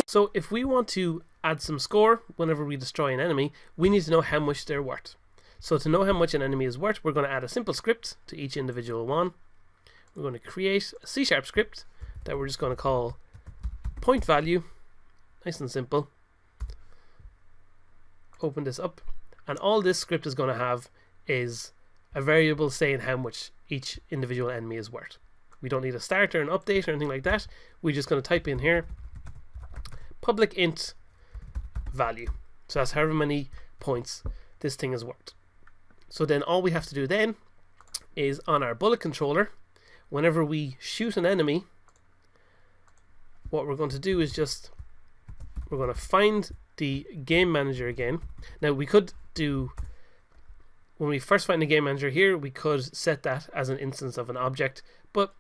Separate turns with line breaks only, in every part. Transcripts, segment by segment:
So if we want to add some score whenever we destroy an enemy, we need to know how much they're worth. So to know how much an enemy is worth, we're going to add a simple script to each individual one. We're going to create a C# script that we're just going to call point value. Nice and simple. Open this up, and all this script is going to have is a variable saying how much each individual enemy is worth. We don't need a start or an update or anything like that. We're just going to type in here public int value. So that's however many points this thing is worth. So then all we have to do then is on our bullet controller, whenever we shoot an enemy, what we're going to do is we're going to find the game manager again. Now we could do, when we first find the game manager here, we could set that as an instance of an object, but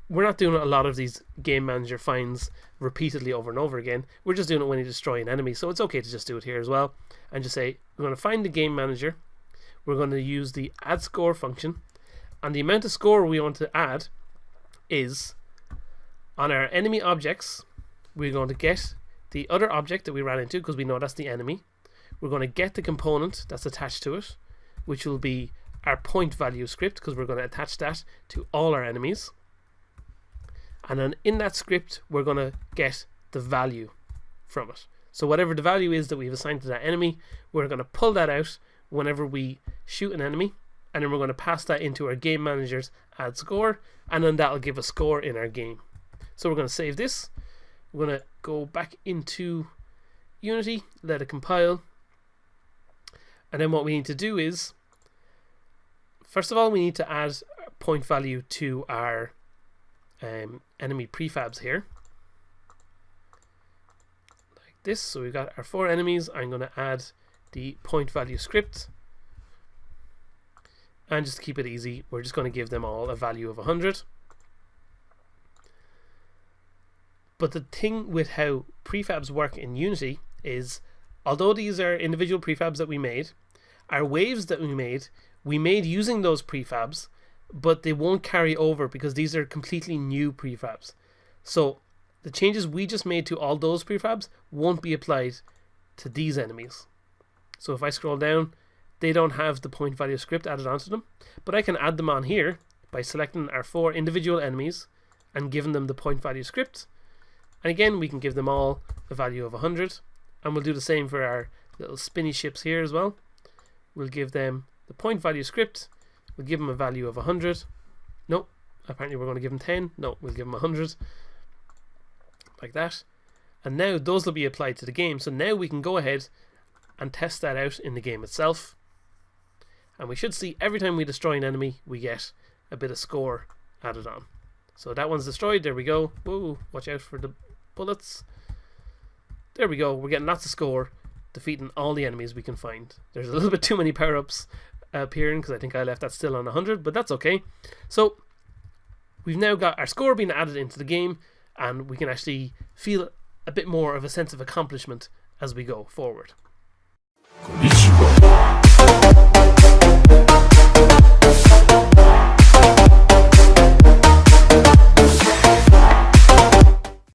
we're not doing a lot of these game manager finds repeatedly over and over again. We're just doing it when you destroy an enemy, so it's okay to just do it here as well. And just say, we're going to find the game manager. We're going to use the add score function, and the amount of score we want to add is on our enemy objects. We're going to get the other object that we ran into, because we know that's the enemy. We're going to get the component that's attached to it, which will be our point value script, because we're going to attach that to all our enemies. And then in that script, we're going to get the value from it. So whatever the value is that we've assigned to that enemy, we're going to pull that out whenever we shoot an enemy, and then we're going to pass that into our game manager's add score, and then that'll give a score in our game. So we're going to save this. We're going to go back into Unity, let it compile, and then what we need to do is, first of all, we need to add point value to our enemy prefabs here, like this. So we've got our 4 enemies. I'm going to add the point value script, and just to keep it easy, we're just going to give them all a value of 100. But the thing with how prefabs work in Unity is, although these are individual prefabs that we made, our waves that we made using those prefabs, but they won't carry over because these are completely new prefabs. So the changes we just made to all those prefabs won't be applied to these enemies. So if I scroll down, they don't have the point value script added onto them, but I can add them on here by selecting our 4 individual enemies and giving them the point value script. And again, we can give them all a value of 100, and we'll do the same for our little spinny ships here as well. We'll give them the point value script. We'll give them a value of 100. No, apparently we're going to give them 10. No, we'll give them 100. Like that. And now those will be applied to the game. So now we can go ahead and test that out in the game itself. And we should see every time we destroy an enemy, we get a bit of score added on. So that one's destroyed. There we go. Whoa, watch out for the bullets. There we go. We're getting lots of score, defeating all the enemies we can find. There's a little bit too many power-ups appearing because I think I left that still on 100, but that's okay. So we've now got our score being added into the game, and we can actually feel a bit more of a sense of accomplishment as we go forward.
Konnichiwa.